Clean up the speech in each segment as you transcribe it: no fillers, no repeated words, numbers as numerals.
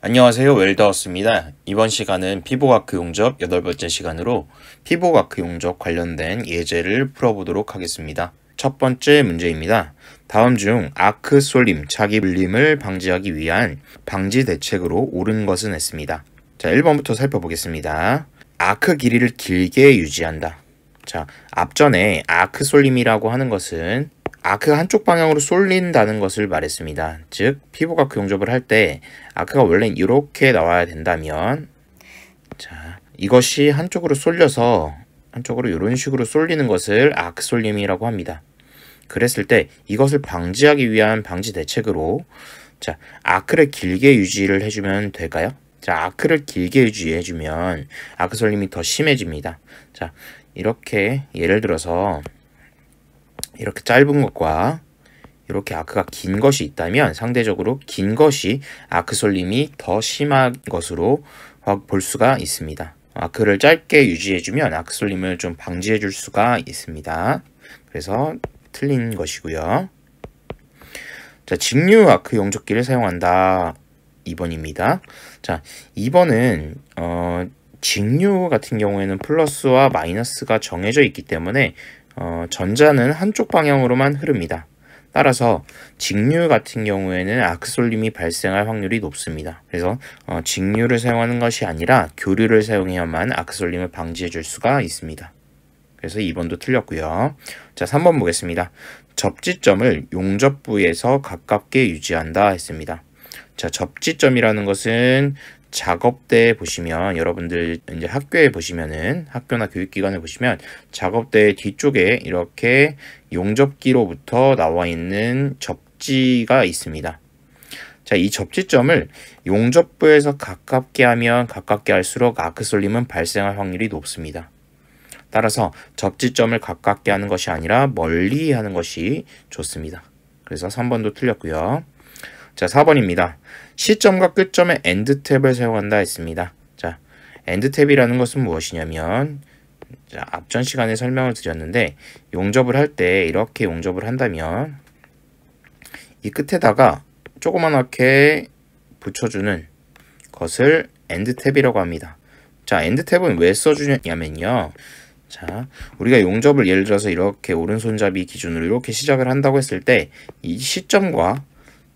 안녕하세요, 웰더웠습니다. 이번 시간은 피보과크 용접 8번째 시간으로 피보과크 용접 관련된 예제를 풀어보도록 하겠습니다. 첫 번째 문제입니다. 다음 중 아크 쏠림, 자기 물림을 방지하기 위한 방지 대책으로 옳은 것은 했습니다. 자, 1번부터 살펴보겠습니다. 아크 길이를 길게 유지한다. 자, 앞전에 아크 쏠림이라고 하는 것은 아크가 한쪽 방향으로 쏠린다는 것을 말했습니다. 즉, 피보과크 용접을 할 때 아크가 원래 이렇게 나와야 된다면, 자, 이것이 한쪽으로 쏠려서 한쪽으로 이런 식으로 쏠리는 것을 아크 쏠림이라고 합니다. 그랬을 때 이것을 방지하기 위한 방지 대책으로, 자, 아크를 길게 유지를 해주면 될까요? 자, 아크를 길게 유지해주면 아크 쏠림이 더 심해집니다. 자, 이렇게 예를 들어서 이렇게 짧은 것과 이렇게 아크가 긴 것이 있다면 상대적으로 긴 것이 아크 쏠림이 더 심한 것으로 볼 수가 있습니다. 아크를 짧게 유지해주면 아크 쏠림을 좀 방지해줄 수가 있습니다. 그래서 틀린 것이고요. 자, 직류 아크 용접기를 사용한다. 2번입니다. 자, 2번은 직류 같은 경우에는 플러스와 마이너스가 정해져 있기 때문에 전자는 한쪽 방향으로만 흐릅니다. 따라서 직류 같은 경우에는 아크 쏠림이 발생할 확률이 높습니다. 그래서 직류를 사용하는 것이 아니라 교류를 사용해야만 아크 쏠림을 방지해 줄 수가 있습니다. 그래서 2번도 틀렸고요. 자, 3번 보겠습니다. 접지점을 용접부에서 가깝게 유지한다 했습니다. 자, 접지점이라는 것은 작업대에 보시면 여러분들 이제 학교에 보시면은 학교나 교육기관에 보시면 작업대 뒤쪽에 이렇게 용접기로부터 나와 있는 접지가 있습니다. 자, 이 접지점을 용접부에서 가깝게 하면 가깝게 할수록 아크 쏠림은 발생할 확률이 높습니다. 따라서 접지점을 가깝게 하는 것이 아니라 멀리 하는 것이 좋습니다. 그래서 3번도 틀렸고요. 자, 4번입니다. 시점과 끝점의 엔드탭을 사용한다 했습니다. 자, 엔드탭이라는 것은 무엇이냐면, 자, 앞전 시간에 설명을 드렸는데 용접을 할 때 이렇게 용접을 한다면 이 끝에다가 조그맣게 붙여주는 것을 엔드탭이라고 합니다. 자, 엔드탭은 왜 써주냐면요. 자, 우리가 용접을 예를 들어서 이렇게 오른손잡이 기준으로 이렇게 시작을 한다고 했을 때 이 시점과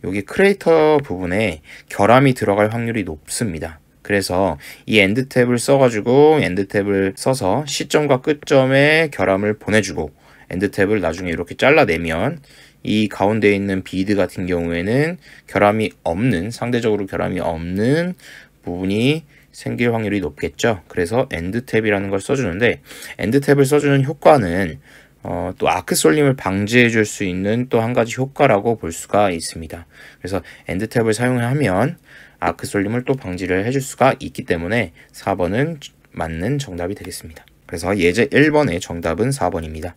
여기 크레이터 부분에 결함이 들어갈 확률이 높습니다. 그래서 이 엔드탭을 써가지고 엔드탭을 써서 시점과 끝점에 결함을 보내주고 엔드탭을 나중에 이렇게 잘라내면 이 가운데 있는 비드 같은 경우에는 결함이 없는, 상대적으로 결함이 없는 부분이 생길 확률이 높겠죠. 그래서 엔드탭이라는 걸 써주는데 엔드탭을 써주는 효과는 또 아크 쏠림을 방지해 줄 수 있는 또 한 가지 효과라고 볼 수가 있습니다. 그래서 엔드탭을 사용하면 아크 쏠림을 또 방지를 해줄 수가 있기 때문에 4번은 맞는 정답이 되겠습니다. 그래서 예제 1번의 정답은 4번입니다.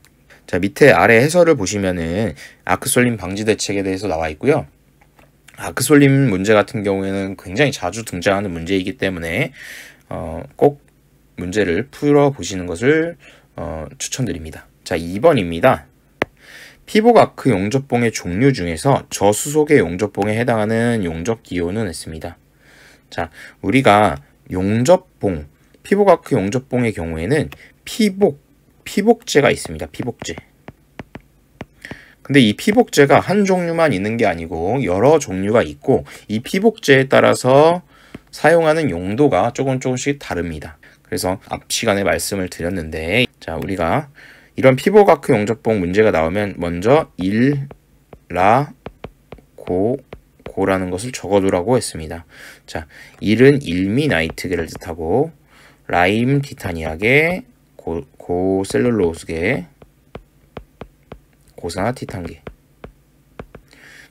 자, 밑에 아래 해설을 보시면은 아크 쏠림 방지 대책에 대해서 나와 있고요. 아크 쏠림 문제 같은 경우에는 굉장히 자주 등장하는 문제이기 때문에 꼭 문제를 풀어 보시는 것을 추천드립니다. 자, 2번입니다. 피보과크 용접봉의 종류 중에서 저수속의 용접봉에 해당하는 용접 기호는 했습니다. 자, 우리가 용접봉, 피보과크 용접봉의 경우에는 피복제가 있습니다. 피복제. 근데 이 피복제가 한 종류만 있는 게 아니고 여러 종류가 있고 이 피복제에 따라서 사용하는 용도가 조금씩 다릅니다. 그래서 앞 시간에 말씀을 드렸는데, 자, 우리가 이런 피보과크 용접봉 문제가 나오면 먼저 1, 라, 고라는 것을 적어두라고 했습니다. 자, 1은 일미나이트계를 뜻하고 라임 티타니아계, 고셀룰로스계, 고산화 티탄계,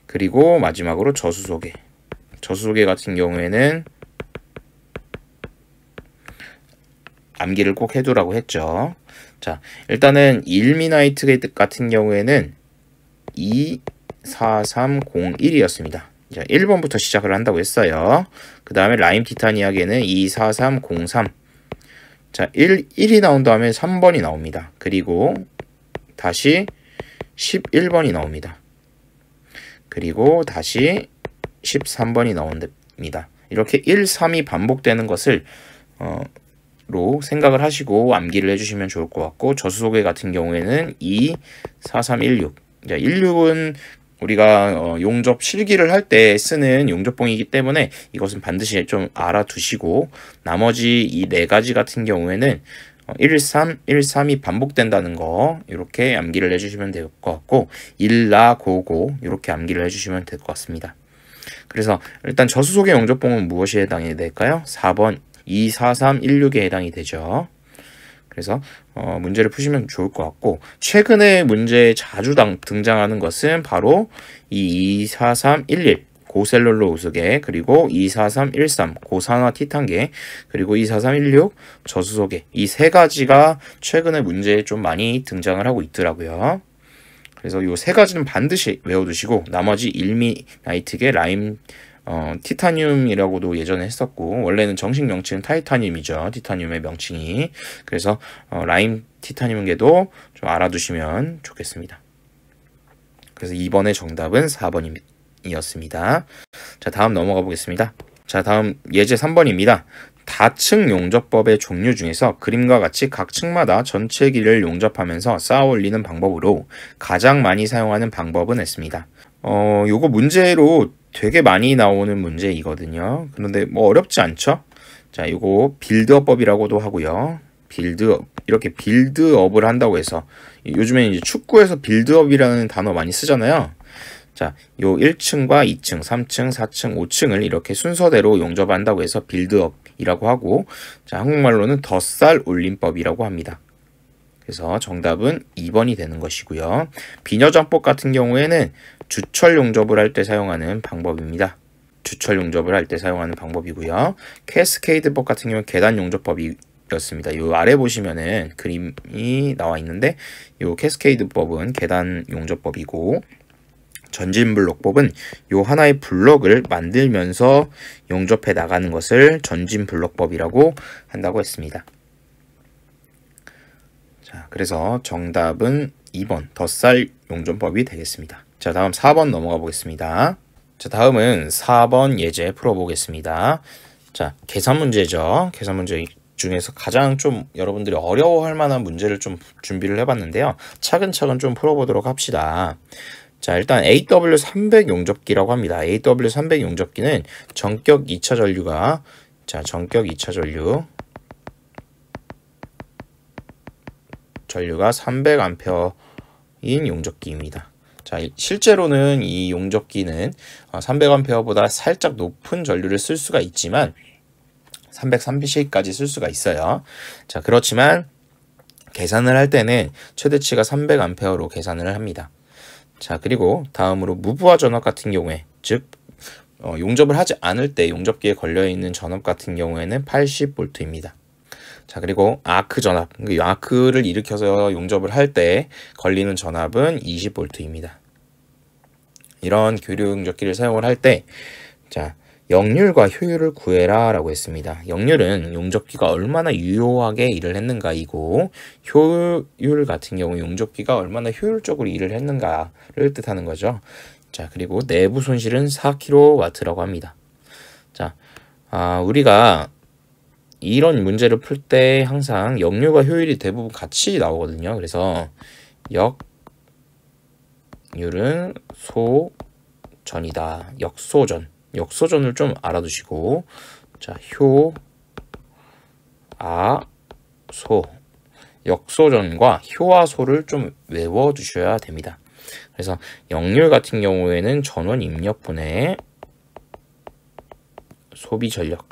그리고 마지막으로 저수소계. 저수소계 같은 경우에는 암기를 꼭 해두라고 했죠. 자, 일단은 일미나이트 같은 경우에는 24301이었습니다. 자, 1번부터 시작을 한다고 했어요. 그 다음에 라임 티타니아계는 24303. 자, 1이 나온 다음에 3번이 나옵니다. 그리고 다시 11번이 나옵니다. 그리고 다시 13번이 나옵니다. 이렇게 1, 3이 반복되는 것을 로 생각을 하시고 암기를 해주시면 좋을 것 같고, 저수소계 같은 경우에는 2, 4, 3, 1, 6. 자, 16은 우리가 용접 실기를 할 때 쓰는 용접봉이기 때문에 이것은 반드시 좀 알아두시고, 나머지 이 네 가지 같은 경우에는 1, 3, 1, 3이 반복된다는 거 이렇게 암기를 해주시면 될 것 같고, 1, 라, 고, 고 이렇게 암기를 해주시면 될 것 같습니다. 그래서 일단 저수소계 용접봉은 무엇이 해당이 될까요? 4번 2, 4, 3, 1, 6에 해당이 되죠. 그래서 문제를 푸시면 좋을 것 같고, 최근에 문제에 자주 등장하는 것은 바로 이 2, 4, 3, 1, 1 고셀룰로우스계, 그리고 2, 4, 3, 1, 3 고산화 티탄계, 그리고 2, 4, 3, 1, 6 저수소계, 이 세 가지가 최근에 문제에 좀 많이 등장을 하고 있더라고요. 그래서 이 세 가지는 반드시 외워두시고, 나머지 일미나이트계, 라임, 티타늄이라고도 예전에 했었고, 원래는 정식 명칭은 타이타늄이죠. 티타늄의 명칭이. 그래서 라임 티타늄계도 좀 알아두시면 좋겠습니다. 그래서 이번에 정답은 4번이었습니다. 자, 다음 넘어가 보겠습니다. 자, 다음 예제 3번입니다. 다층 용접법의 종류 중에서 그림과 같이 각 층마다 전체 길이를 용접하면서 쌓아 올리는 방법으로 가장 많이 사용하는 방법은 했습니다. 요거 문제로 되게 많이 나오는 문제이거든요. 그런데 뭐 어렵지 않죠? 자, 요거 빌드업법이라고도 하고요. 이렇게 빌드업을 한다고 해서, 요즘에 이제 축구에서 빌드업이라는 단어 많이 쓰잖아요. 자, 요 1층과 2층, 3층, 4층, 5층을 이렇게 순서대로 용접한다고 해서 빌드업이라고 하고, 자, 한국말로는 덧살 올림법이라고 합니다. 그래서 정답은 2번이 되는 것이고요. 비녀장법 같은 경우에는 주철 용접을 할 때 사용하는 방법입니다. 주철 용접을 할 때 사용하는 방법이고요. 캐스케이드법 같은 경우는 계단 용접법이었습니다. 요 아래 보시면은 그림이 나와 있는데, 요 캐스케이드법은 계단 용접법이고, 전진블록법은 요 하나의 블록을 만들면서 용접해 나가는 것을 전진블록법이라고 한다고 했습니다. 자, 그래서 정답은 2번 덧살 용접법이 되겠습니다. 자, 다음 4번 넘어가 보겠습니다. 자, 다음은 4번 예제 풀어보겠습니다. 자, 계산 문제죠. 계산 문제 중에서 가장 좀 여러분들이 어려워할 만한 문제를 좀 준비를 해봤는데요. 차근차근 좀 풀어보도록 합시다. 자, 일단 AW300 용접기라고 합니다. AW300 용접기는 전격 2차 전류가, 자, 전격 2차 전류가 300A인 용접기입니다. 자, 실제로는 이 용접기는 300A보다 살짝 높은 전류를 쓸 수가 있지만 330까지 쓸 수가 있어요. 자, 그렇지만 계산을 할 때는 최대치가 300A로 계산을 합니다. 자, 그리고 다음으로 무부하 전압 같은 경우에, 즉 용접을 하지 않을 때 용접기에 걸려있는 전압 같은 경우에는 80V입니다. 자, 그리고 아크 전압, 아크를 일으켜서 용접을 할 때 걸리는 전압은 20V입니다. 이런 교류 용접기를 사용을 할 때, 자, 역률과 효율을 구해라 라고 했습니다. 역률은 용접기가 얼마나 유효하게 일을 했는가이고, 효율 같은 경우 용접기가 얼마나 효율적으로 일을 했는가를 뜻하는 거죠. 자, 그리고 내부 손실은 4kW라고 합니다. 자, 우리가 이런 문제를 풀 때 항상 역률과 효율이 대부분 같이 나오거든요. 그래서 역률은 소전이다. 역소전을 좀 알아두시고, 자, 효아소, 역소전과 효아소를 좀 외워두셔야 됩니다. 그래서 역률 같은 경우에는 전원 입력분의 소비 전력,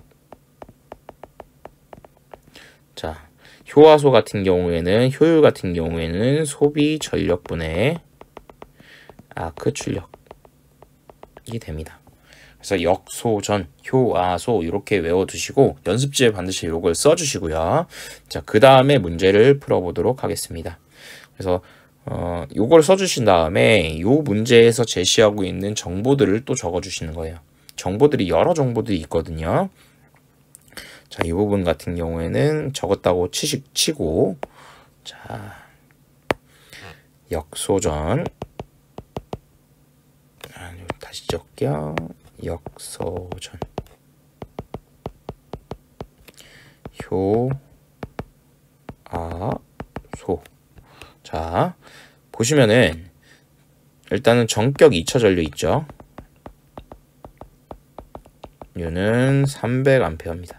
자, 효아소 같은 경우에는, 효율 같은 경우에는 소비 전력분의 아크 출력이 됩니다. 그래서 역소전, 효아소 이렇게 외워두시고 연습지에 반드시 이걸 써주시고요. 자, 그 다음에 문제를 풀어보도록 하겠습니다. 그래서 요걸 써주신 다음에 요 문제에서 제시하고 있는 정보들을 또 적어주시는 거예요. 정보들이 여러 정보들이 있거든요. 자, 이 부분 같은 경우에는 적었다고 치고, 자, 역소전, 다시 적게요. 역소전. 효아소. 자, 보시면은 일단은 전격 2차 전류 있죠. U는 300A입니다.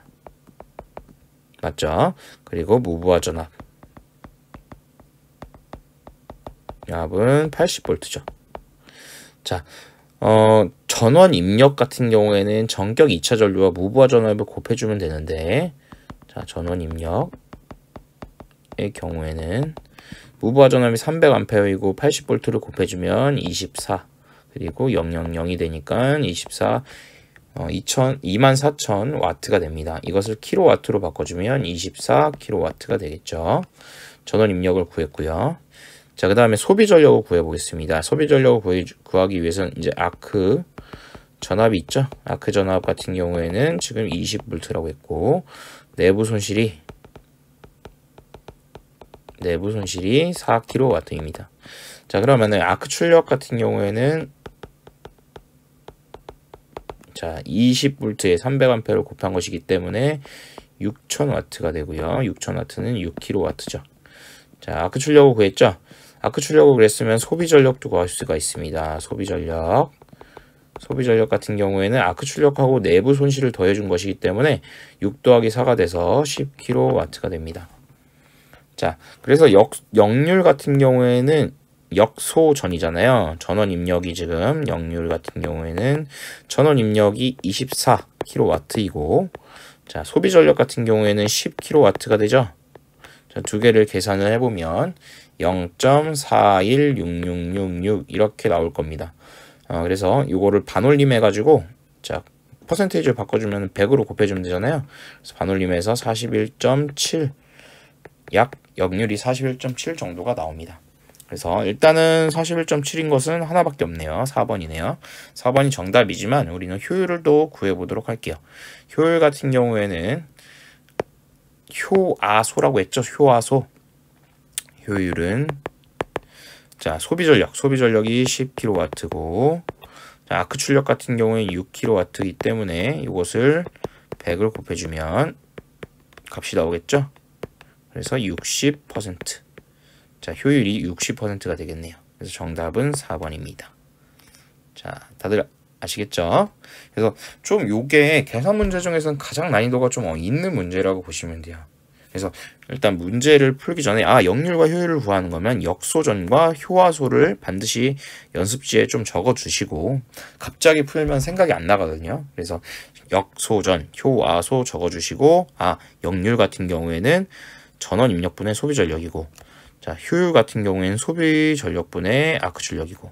맞죠? 그리고 무부하 전압.압은 80V죠. 자, 전원 입력 같은 경우에는 전격 2차 전류와 무부하 전압을 곱해주면 되는데, 자, 전원 입력의 경우에는 무부하 전압이 300A이고 80V를 곱해주면 24, 그리고 000이 되니까 24, 24,000W가 됩니다. 이것을 킬로와트로 바꿔주면 24kW가 되겠죠. 전원 입력을 구했고요. 자, 그 다음에 소비 전력을 구해보겠습니다. 소비 전력을 구하기 위해서는 이제 아크 전압이 있죠. 아크 전압 같은 경우에는 지금 20V라고 했고, 내부 손실이 4kW입니다. 자, 그러면은 아크 출력 같은 경우에는 자, 20V에 300A를 곱한 것이기 때문에 6000W가 되고요. 6000W는 6kW죠. 자, 아크 출력을 구했죠. 아크 출력을 그랬으면 소비 전력도 구할 수가 있습니다. 소비 전력 같은 경우에는 아크 출력하고 내부 손실을 더해준 것이기 때문에 6 더하기 4가 돼서 10kW가 됩니다. 자, 그래서 역률 같은 경우에는 역소전이잖아요. 전원 입력이 지금 역률 같은 경우에는 전원 입력이 24kW이고, 자, 소비 전력 같은 경우에는 10kW가 되죠. 자, 두 개를 계산을 해보면 0.416666 이렇게 나올 겁니다. 그래서 이거를 반올림 해가지고, 자, 퍼센테이지를 바꿔주면 100으로 곱해주면 되잖아요. 그래서 반올림해서 41.7, 약 역률이 41.7 정도가 나옵니다. 그래서 일단은 41.7인 것은 하나밖에 없네요. 4번이네요. 4번이 정답이지만 우리는 효율을 또 구해보도록 할게요. 효율 같은 경우에는 효아소라고 했죠. 효아소. 효율은, 자, 소비 전력이 10kW고, 자, 아크 출력 같은 경우에 6kW이기 때문에 이것을 100을 곱해주면 값이 나오겠죠. 그래서 60%. 자, 효율이 60%가 되겠네요. 그래서 정답은 4번입니다. 자, 다들 아시겠죠? 그래서 좀 요게 계산 문제 중에서는 가장 난이도가 좀 있는 문제라고 보시면 돼요. 그래서 일단 문제를 풀기 전에 역률과 효율을 구하는 거면 역소전과 효화소를 반드시 연습지에 좀 적어 주시고, 갑자기 풀면 생각이 안 나거든요. 그래서 역소전, 효화소 적어 주시고, 역률 같은 경우에는 전원 입력분의 소비 전력이고, 자, 효율 같은 경우에는 소비 전력분의 아크 출력이고,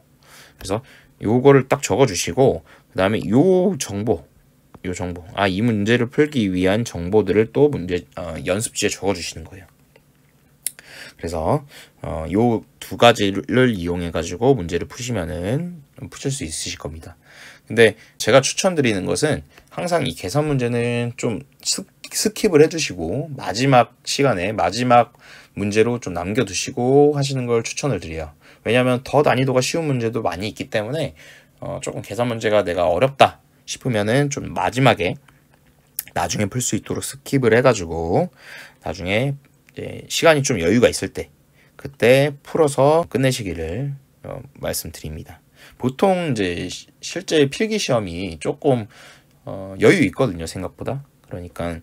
그래서 요거를 딱 적어 주시고, 그 다음에 요 정보, 이 문제를 풀기 위한 정보들을 또 연습지에 적어 주시는 거예요. 그래서 요 두 가지를 이용해 가지고 문제를 푸시면은 푸실 수 있으실 겁니다. 근데 제가 추천드리는 것은 항상 이 계산 문제는 좀 스킵을 해주시고 마지막 시간에 마지막 문제로 좀 남겨두시고 하시는 걸 추천을 드려요. 왜냐하면 더 난이도가 쉬운 문제도 많이 있기 때문에 조금 계산 문제가 내가 어렵다 싶으면은 좀 마지막에 나중에 풀 수 있도록 스킵을 해가지고 나중에 이제 시간이 좀 여유가 있을 때 그때 풀어서 끝내시기를 말씀드립니다. 보통 이제 실제 필기 시험이 조금 여유 있거든요, 생각보다. 그러니까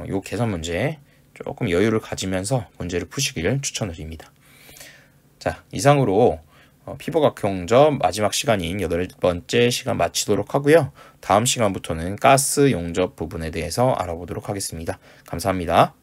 요 계산 문제 조금 여유를 가지면서 문제를 푸시기를 추천드립니다. 자, 이상으로 피부과학 용접 마지막 시간인 8번째 시간 마치도록 하고요. 다음 시간부터는 가스 용접 부분에 대해서 알아보도록 하겠습니다. 감사합니다.